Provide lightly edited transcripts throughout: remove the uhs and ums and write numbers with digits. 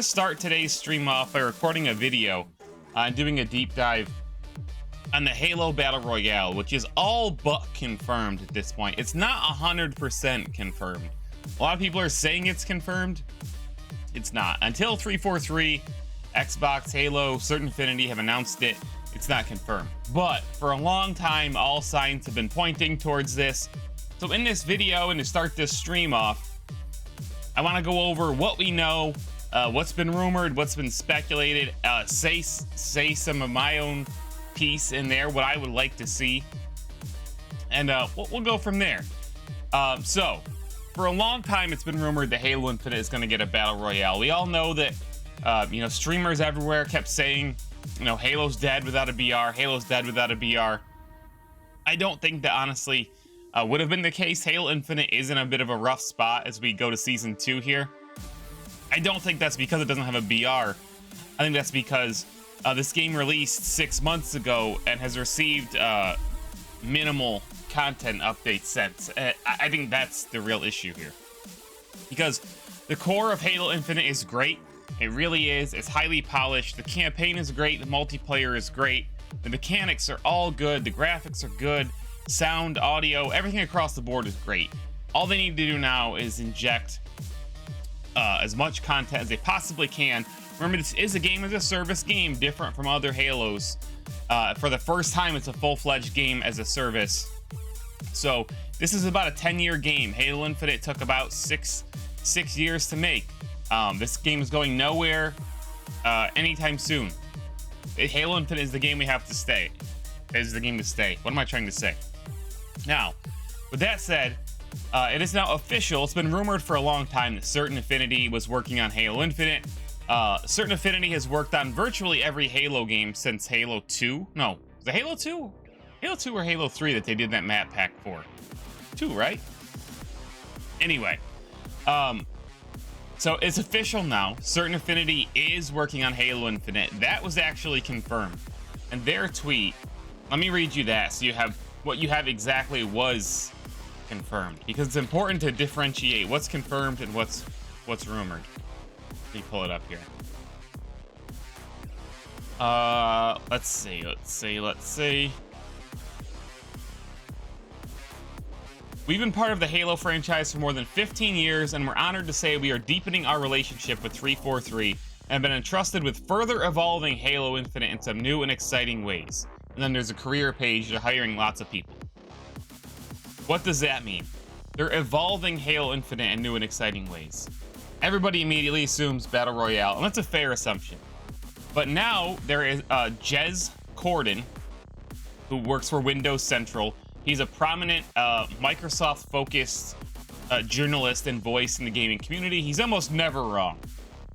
Start today's stream off by recording a video and doing a deep dive on the Halo Battle Royale, which is all but confirmed at this point. It's not 100% confirmed. A lot of people are saying it's confirmed. It's not. Until 343, Xbox, Halo, certain Infinity have announced it, it's not confirmed. But for a long time, all signs have been pointing towards this. So in this video, and to start this stream off, I want to go over what we know, what's been rumored, what's been speculated, say some of my own piece in there, what I would like to see, and we'll go from there. So for a long time, it's been rumored that Halo Infinite is going to get a battle royale. We all know that, streamers everywhere kept saying, Halo's dead without a BR. Halo's dead without a BR. I don't think that honestly would have been the case. Halo Infinite is in a bit of a rough spot as we go to season 2 here. I don't think that's because it doesn't have a BR. I think that's because this game released 6 months ago and has received minimal content updates since. I think that's the real issue here. Because the core of Halo Infinite is great. It really is. It's highly polished. The campaign is great. The multiplayer is great. The mechanics are all good. The graphics are good. Sound, audio, everything across the board is great. All they need to do now is inject as much content as they possibly can. Remember, this is a game as a service game, different from other Halos. For the first time, it's a full-fledged game as a service. So this is about a 10-year game. Halo Infinite took about six years to make. This game is going nowhere anytime soon. Halo Infinite is the game we have to stay. It is the game to stay. What am I trying to say? Now, with that said, it is now official. It's been rumored for a long time that certain Affinity was working on Halo Infinite. Certain Affinity has worked on virtually every Halo game since Halo 2. No, was it Halo 2? Halo 2 or Halo 3 that they did that map pack for? 2, right? Anyway, so it's official now. Certain Affinity is working on Halo Infinite. That was actually confirmed. And their tweet, let me read you that so you have what you have exactly was confirmed, because it's important to differentiate what's confirmed and what's rumored. Let me pull it up here. Let's see. We've been part of the Halo franchise for more than 15 years, and we're honored to say we are deepening our relationship with 343 and have been entrusted with further evolving Halo Infinite in some new and exciting ways. And then there's a career page. They're hiring lots of people. What does that mean? They're evolving Halo Infinite in new and exciting ways. Everybody immediately assumes Battle Royale, and that's a fair assumption. But now there is Jez Corden, who works for Windows Central. He's a prominent Microsoft-focused journalist and voice in the gaming community. He's almost never wrong.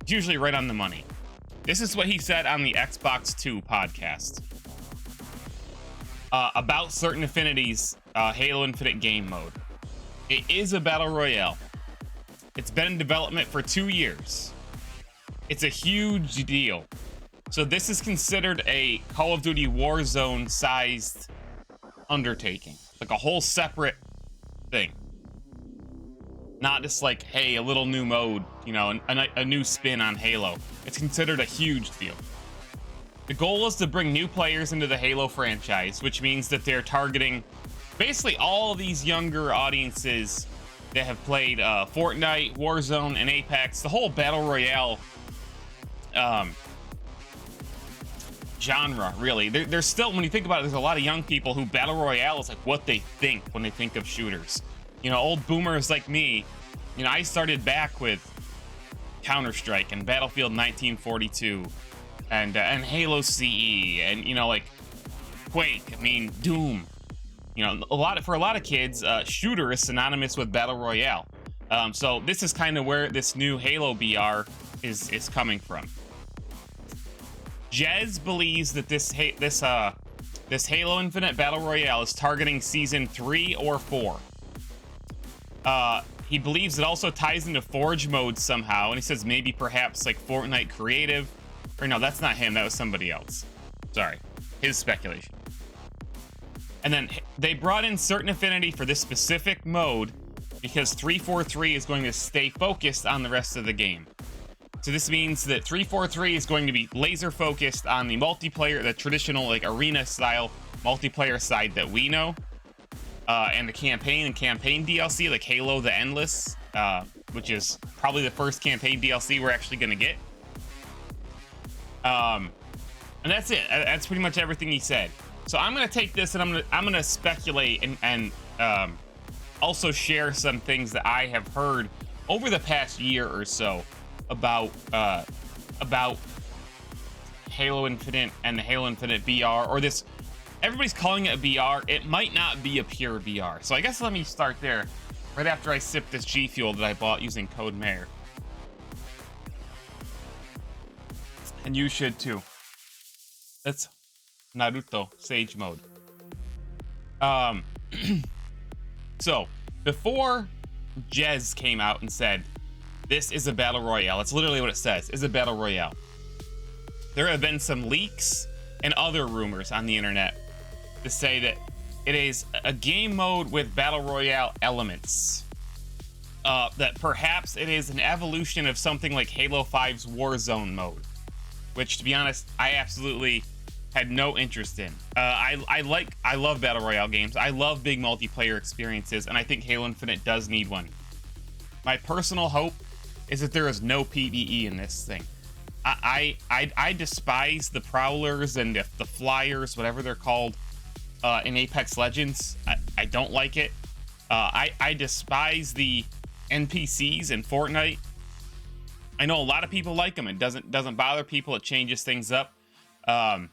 He's usually right on the money. This is what he said on the Xbox 2 podcast about certain Affinity's Halo Infinite game mode. It is a battle royale. It's been in development for 2 years. It's a huge deal. So this is considered a Call of Duty Warzone sized undertaking, like a whole separate thing. Not just like, hey, a little new mode, a new spin on Halo. It's considered a huge deal. The goal is to bring new players into the Halo franchise, which means that they're targeting basically all these younger audiences that have played Fortnite, Warzone, and Apex, the whole Battle Royale genre, really. There's still, when you think about it, there's a lot of young people who Battle Royale is like what they think when they think of shooters. Old boomers like me, I started back with Counter-Strike and Battlefield 1942 and Halo CE and, like Quake, Doom. For a lot of kids, shooter is synonymous with Battle Royale. So this is kind of where this new Halo BR is coming from. Jez believes that this Halo Infinite Battle Royale is targeting Season 3 or 4. He believes it also ties into Forge mode somehow, and he says maybe perhaps like Fortnite Creative. Or no, that's not him, that was somebody else. Sorry, his speculation. And then they brought in certain Affinity for this specific mode because 343 is going to stay focused on the rest of the game. So this means that 343 is going to be laser focused on the multiplayer, the traditional like arena style multiplayer side that we know, and the campaign and campaign DLC like Halo the Endless, which is probably the first campaign DLC we're actually going to get. And that's it. That's pretty much everything he said. So I'm going to take this and I'm going to speculate and also share some things that I have heard over the past year or so about Halo Infinite and the Halo Infinite VR, or this, everybody's calling it a VR. It might not be a pure VR. So I guess let me start there right after I sip this G Fuel that I bought using code Mayor. And you should too. That's Naruto Sage mode. So before Jez came out and said, this is a battle royale, it's literally what it says, is a battle royale. There have been some leaks and other rumors on the internet to say that it is a game mode with battle royale elements. That perhaps it is an evolution of something like Halo 5's Warzone mode, which, to be honest, I absolutely had no interest in. I love battle royale games. I love big multiplayer experiences, and I think Halo Infinite does need one. My personal hope is that there is no PvE in this thing. I despise the Prowlers and the Flyers, whatever they're called, in Apex Legends. I don't like it. I despise the NPCs in Fortnite. I know a lot of people like them. It doesn't bother people. It changes things up. I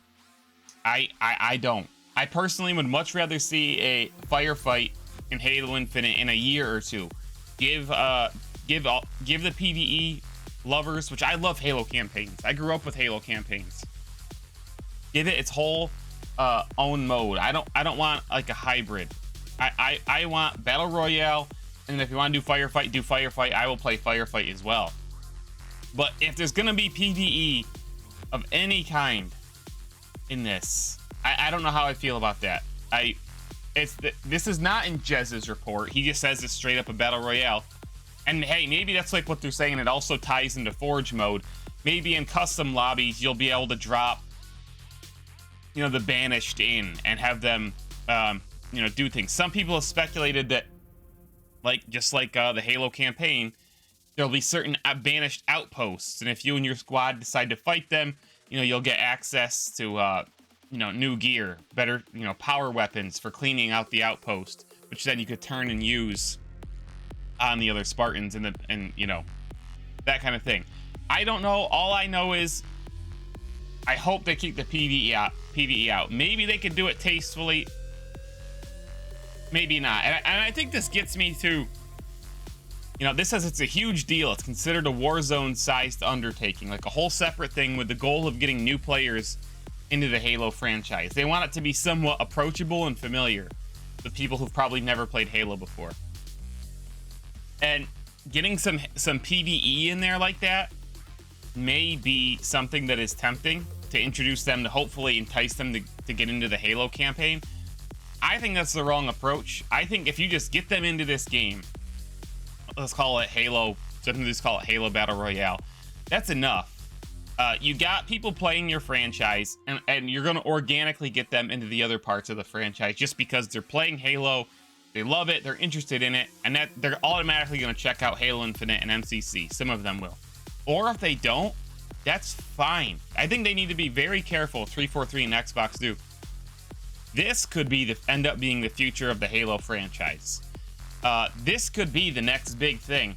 don't. I personally would much rather see a firefight in Halo Infinite in a year or two. Give the PvE lovers, which I love Halo campaigns. I grew up with Halo campaigns. Give it its whole own mode. I don't want like a hybrid. I want battle royale, and if you want to do firefight. I will play firefight as well. But if there's gonna be PvE of any kind in this, I don't know how I feel about that. This is not in Jez's report. He just says it's straight up a battle royale. And hey, maybe that's like what they're saying. It also ties into Forge mode. Maybe in custom lobbies, you'll be able to drop, the banished in and have them, do things. Some people have speculated that, just like the Halo campaign, there'll be certain banished outposts. And if you and your squad decide to fight them, you'll get access to, new gear, better, power weapons for cleaning out the outpost, which then you could turn and use on the other Spartans and that kind of thing. I don't know. All I know is I hope they keep the PvE out. Maybe they could do it tastefully. Maybe not. And I think this gets me to, this says it's a huge deal. It's considered a Warzone sized undertaking, like a whole separate thing with the goal of getting new players into the Halo franchise. They want it to be somewhat approachable and familiar with people who've probably never played Halo before. And getting some PvE in there like that may be something that is tempting to introduce them, to hopefully entice them to get into the Halo campaign. I think that's the wrong approach. I think if you just get them into this game, let's call it Halo, something just call it Halo Battle Royale, that's enough. You got people playing your franchise, and you're going to organically get them into the other parts of the franchise just because they're playing Halo. They love it, they're interested in it, and that they're automatically going to check out Halo Infinite and MCC. Some of them will. Or if they don't, that's fine. I think they need to be very careful, 343 and Xbox do. This could be end up being the future of the Halo franchise. This could be the next big thing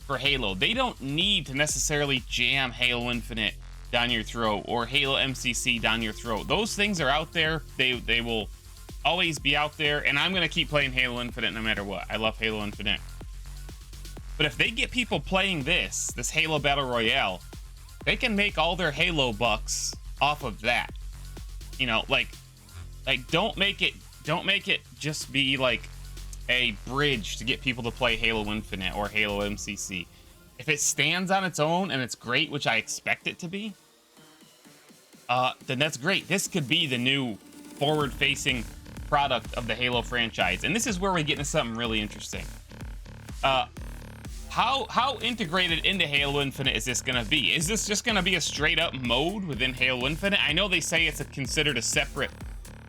for Halo. They don't need to necessarily jam Halo Infinite down your throat or Halo MCC down your throat. Those things are out there. They will always be out there, and I'm going to keep playing Halo Infinite no matter what. I love Halo Infinite. But if they get people playing this Halo Battle Royale, they can make all their Halo bucks off of that. Don't make it just be like a bridge to get people to play Halo Infinite or Halo MCC. If it stands on its own and it's great, which I expect it to be, then that's great. This could be the new forward-facing product of the Halo franchise. And this is where we get into something really interesting. how integrated into Halo Infinite is this gonna be? Is this just gonna be a straight up mode within Halo Infinite? I know they say it's considered a separate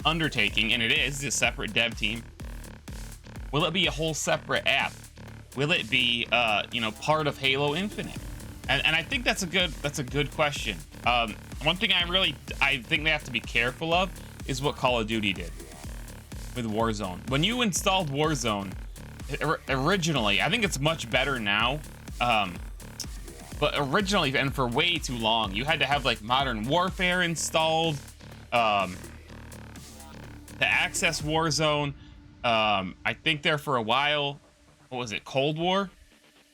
undertaking, and it is a separate dev team. Will it be a whole separate app? Will it be you know, part of Halo Infinite? And I think that's a good question. One thing I think they have to be careful of is what Call of Duty did with Warzone. When you installed Warzone originally, I think it's much better now, but originally, and for way too long, you had to have like Modern Warfare installed to access Warzone. I think there for a while, what was it, Cold War?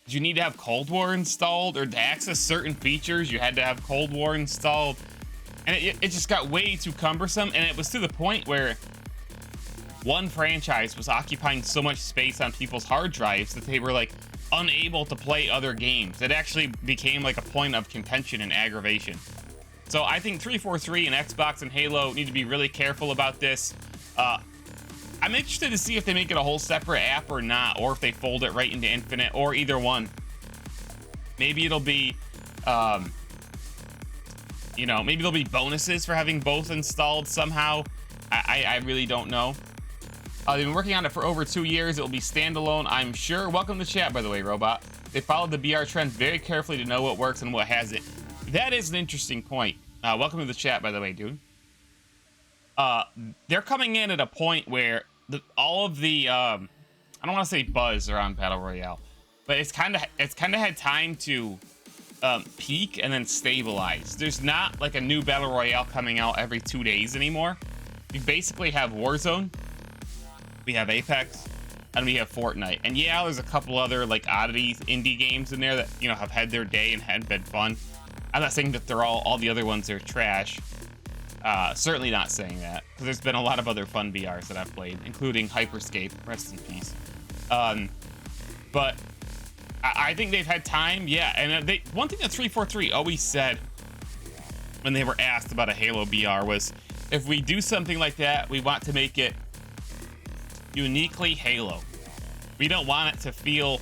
Did you need to have Cold War installed, or to access certain features you had to have Cold War installed? And it just got way too cumbersome, and it was to the point where one franchise was occupying so much space on people's hard drives that they were like unable to play other games. It actually became like a point of contention and aggravation. So I think 343 and Xbox and Halo need to be really careful about this. I'm interested to see if they make it a whole separate app or not, or if they fold it right into Infinite, or either one. Maybe it'll be, you know, maybe there'll be bonuses for having both installed somehow. I really don't know. They've been working on it for over 2 years. It will be standalone, I'm sure. Welcome to chat, by the way, Robot. They followed the BR trend very carefully to know what works and what hasn't. That is an interesting point. Welcome to the chat, by the way, dude. They're coming in at a point where all of the I don't want to say buzz around Battle Royale, but it's kind of had time to peak and then stabilize. There's not like a new Battle Royale coming out every 2 days anymore. We basically have Warzone, we have Apex, and we have Fortnite. And yeah, there's a couple other like oddities, indie games in there that, you know, have had their day and had been fun. I'm not saying that they're all the other ones are trash. Certainly not saying that, because there's been a lot of other fun BRs that I've played, including Hyperscape, rest in peace. But I think they've had time, yeah. And one thing that 343 always said when they were asked about a Halo BR was, if we do something like that, we want to make it uniquely Halo. We don't want it to feel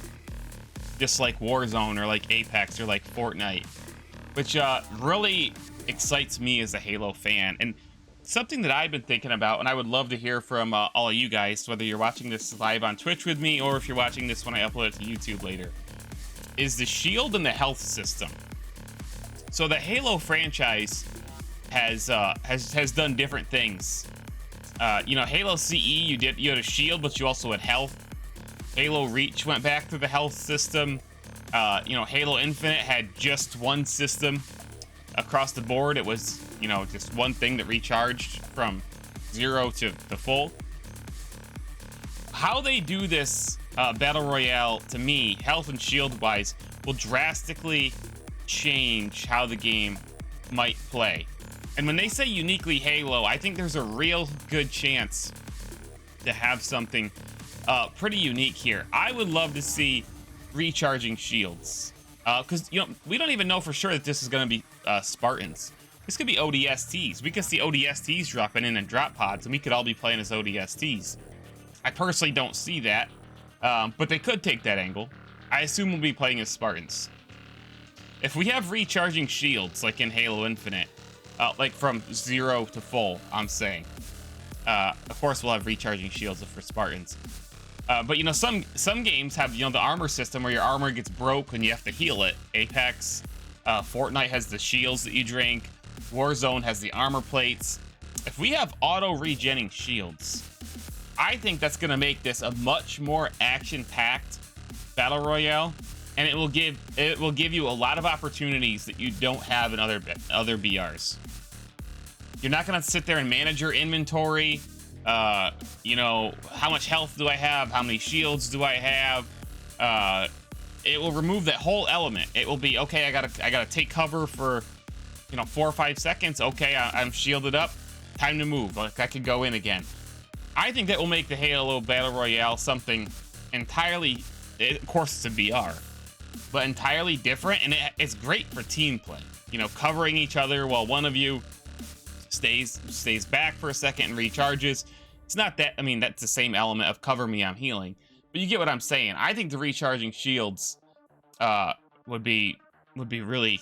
just like Warzone or like Apex or like Fortnite, which really excites me as a Halo fan. And something that I've been thinking about, and I would love to hear from all of you guys, whether you're watching this live on Twitch with me or if you're watching this when I upload it to YouTube later, is the shield and the health system. So the Halo franchise has done different things. You know, Halo CE, you had a shield, but you also had health. Halo Reach went back to the health system. You know, Halo Infinite had just one system across the board. It was, you know, just one thing that recharged from 0 to the full. How they do this Battle Royale, to me, health and shield wise, will drastically change how the game might play. And when they say uniquely Halo, I think there's a real good chance to have something pretty unique here. I would love to see recharging shields, because, you know, we don't even know for sure that this is going to be Spartans. This could be ODSTs. We could see ODSTs dropping in drop pods, and we could all be playing as ODSTs. I personally don't see that, but they could take that angle. I assume we'll be playing as Spartans. If we have recharging shields, like in Halo Infinite, like from 0 to full, I'm saying. Of course, we'll have recharging shields for Spartans. But, you know, some games have, you know, the armor system where your armor gets broke and you have to heal it. Apex, Fortnite has the shields that you drink. Warzone has the armor plates. If we have auto-regenning shields, I think that's going to make this a much more action-packed Battle Royale. And it will give you a lot of opportunities that you don't have in other BRs. You're not going to sit there and manage your inventory. You know, how much health do I have? How many shields do I have? It will remove that whole element. It will be, okay, I gotta take cover for, you know, 4 or 5 seconds. Okay, I'm shielded up. Time to move. Like, I could go in again. I think that will make the Halo Battle Royale something entirely, of course it's a BR, but entirely different, and it's great for team play. You know, covering each other while one of you stays back for a second and recharges. It's not that, I mean, that's the same element of cover me, I'm healing, but you get what I'm saying. I think the recharging shields would be really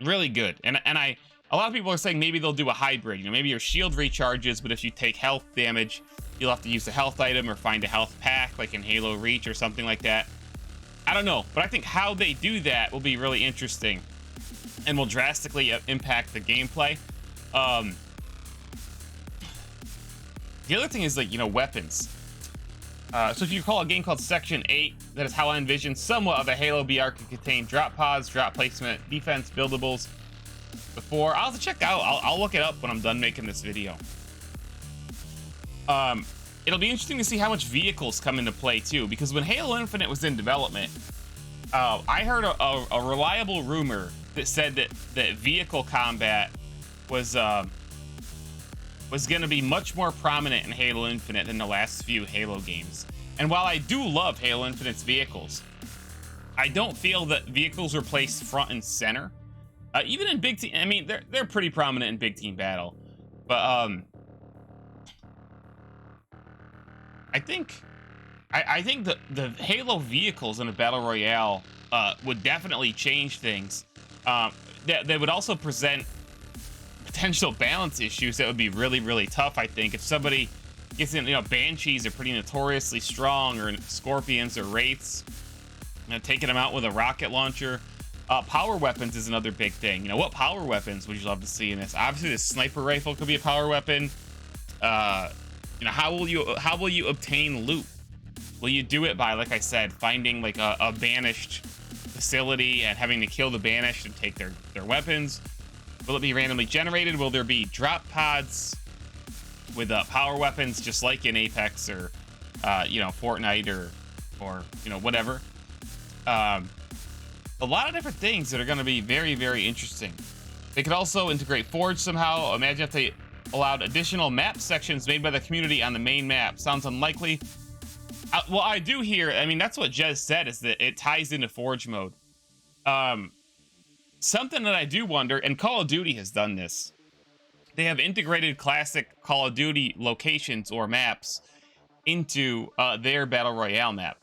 really good. And a lot of people are saying maybe they'll do a hybrid. You know, maybe your shield recharges, but if you take health damage, you'll have to use a health item or find a health pack like in Halo Reach or something like that. I don't know, but I think how they do that will be really interesting and will drastically impact the gameplay. The other thing is, like, you know, weapons. So if you recall a game called Section 8, that is how I envisioned somewhat of a Halo BR could contain drop pods, drop placement, defense, buildables. Before, I'll have to check out. I'll look it up when I'm done making this video. It'll be interesting to see how much vehicles come into play too, because when Halo Infinite was in development, I heard a reliable rumor that said that vehicle combat was going to be much more prominent in Halo Infinite than the last few Halo games. And while I do love Halo Infinite's vehicles, I don't feel that vehicles were placed front and center. Even in big team, I mean, they're pretty prominent in big team battle, but I think the Halo vehicles in a battle royale would definitely change things. They would also present potential balance issues that would be really, really tough. I think if somebody gets in, you know, Banshees are pretty notoriously strong, or Scorpions or Wraiths, you know, taking them out with a rocket launcher. Power weapons is another big thing. You know, what power weapons would you love to see in this? Obviously, the sniper rifle could be a power weapon. You know, how will you obtain loot? Will you do it by, like I said, finding like a banished facility and having to kill the banished and take their weapons? Will it be randomly generated? Will there be drop pods with power weapons, just like in Apex or you know, Fortnite or you know, whatever? A lot of different things that are going to be very, very interesting. They could also integrate Forge somehow. Imagine if they allowed additional map sections made by the community on the main map. Sounds unlikely. Well, I do hear, I mean, that's what Jez said, is that it ties into Forge mode. Something that I do wonder, and Call of Duty has done this. They have integrated classic Call of Duty locations or maps into their Battle Royale map.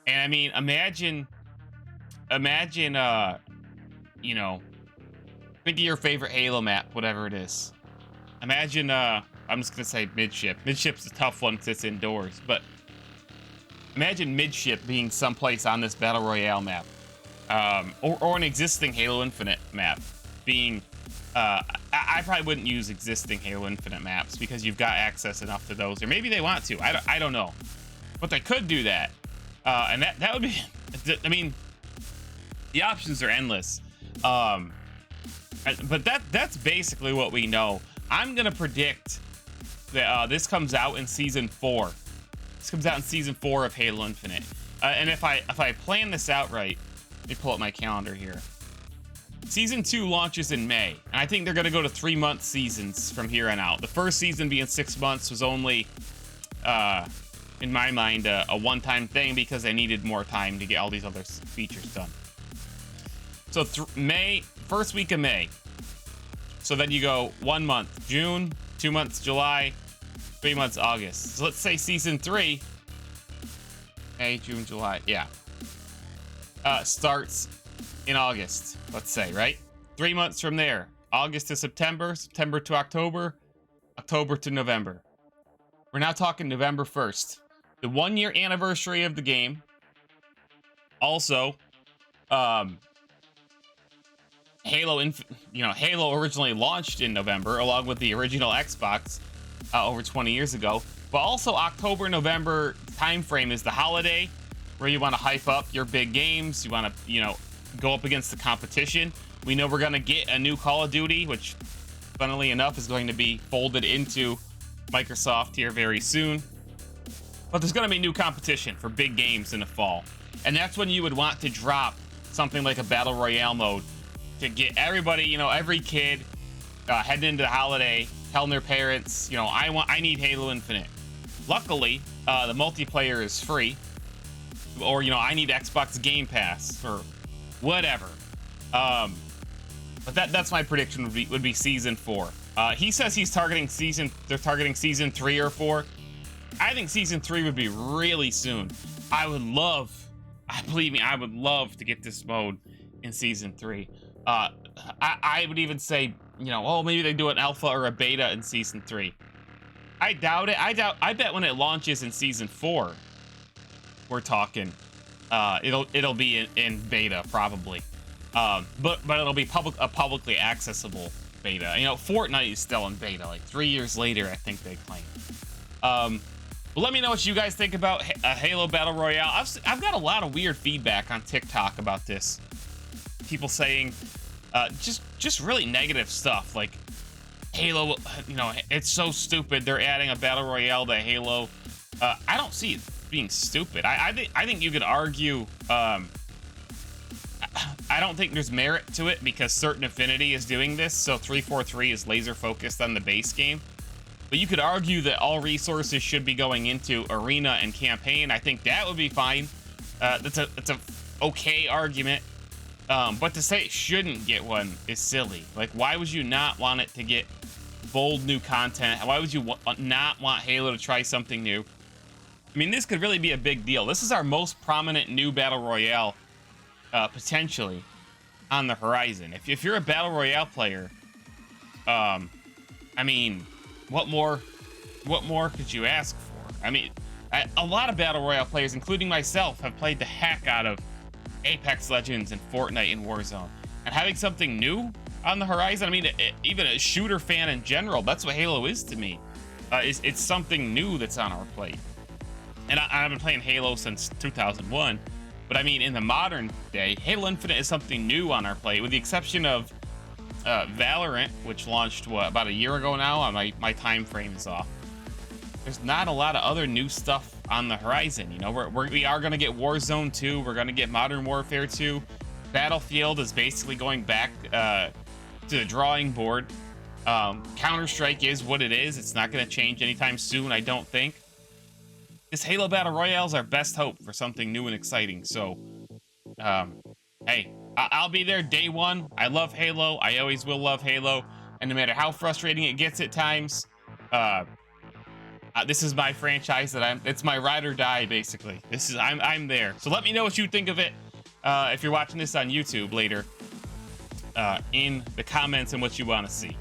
And I mean, imagine, you know, think of your favorite Halo map, whatever it is. Imagine, I'm just gonna say midship. Midship's a tough one because it's indoors, but imagine midship being someplace on this Battle Royale map, or an existing Halo Infinite map being. I probably wouldn't use existing Halo Infinite maps because you've got access enough to those, or maybe they want to. I don't know, but they could do that, and that would be. I mean, the options are endless. But that's basically what we know. I'm gonna predict that this comes out in season 4. This comes out in season 4 of Halo Infinite. And if I plan this out right, let me pull up my calendar here. Season 2 launches in May, and I think they're gonna go to 3-month seasons from here on out. The first season being 6 months was only, in my mind, a one-time thing because they needed more time to get all these other features done. So May, first week of May. So then you go 1 month, June, 2 months, July, 3 months, August. So let's say season 3, May, June, July, yeah. Starts in August, let's say, right? 3 months from there, August to September, September to October, October to November. We're now talking November 1st. The 1-year anniversary of the game. Also, Halo originally launched in November, along with the original Xbox over 20 years ago. But also October, November timeframe is the holiday, where you want to hype up your big games. You want to, you know, go up against the competition. We know we're going to get a new Call of Duty, which, funnily enough, is going to be folded into Microsoft here very soon. But there's going to be new competition for big games in the fall. And that's when you would want to drop something like a Battle Royale mode to get everybody, you know, every kid heading into the holiday, telling their parents, you know, I need Halo Infinite. Luckily, the multiplayer is free. Or, you know, I need Xbox Game Pass or whatever. But that's my prediction would be season 4. He says they're targeting season 3 or 4. I think season 3 would be really soon. I would love I believe me, I would love to get this mode in season 3. I would even say, you know, oh, maybe they do an alpha or a beta in season 3. I doubt it. I bet when it launches in season 4, we're talking, it'll be in beta probably. But it'll be a publicly accessible beta. You know, Fortnite is still in beta, like 3 years later, I think they claim. But let me know what you guys think about Halo Battle Royale. I've got a lot of weird feedback on TikTok about this. People saying just really negative stuff, like Halo, you know, it's so stupid they're adding a Battle Royale to Halo. I don't see it being stupid. I think you could argue, I don't think there's merit to it because certain Affinity is doing this, so 343 is laser focused on the base game. But you could argue that all resources should be going into arena and campaign. I think that would be fine. That's a okay argument. But to say it shouldn't get one is silly. Like, why would you not want it to get bold new content? Why would you not want Halo to try something new? I mean, this could really be a big deal. This is our most prominent new Battle Royale, potentially, on the horizon. If you're a Battle Royale player, I mean, what more could you ask for? I mean, a lot of Battle Royale players, including myself, have played the heck out of Apex Legends and Fortnite and Warzone. And having something new on the horizon, I mean, even a shooter fan in general, that's what Halo is to me. It's something new that's on our plate. And I've been playing Halo since 2001, but I mean, in the modern day, Halo Infinite is something new on our plate, with the exception of Valorant, which launched, what, about a year ago now? My time frame is off. There's not a lot of other new stuff on the horizon. You know, we are going to get Warzone 2. We're going to get Modern Warfare 2. Battlefield is basically going back to the drawing board. Counter-Strike is what it is. It's not going to change anytime soon, I don't think. This Halo Battle Royale is our best hope for something new and exciting. So, hey, I'll be there day one. I love Halo. I always will love Halo. And no matter how frustrating it gets at times, this is my franchise it's my ride or die, basically. I'm there. So let me know what you think of it. If you're watching this on YouTube later, in the comments and what you want to see.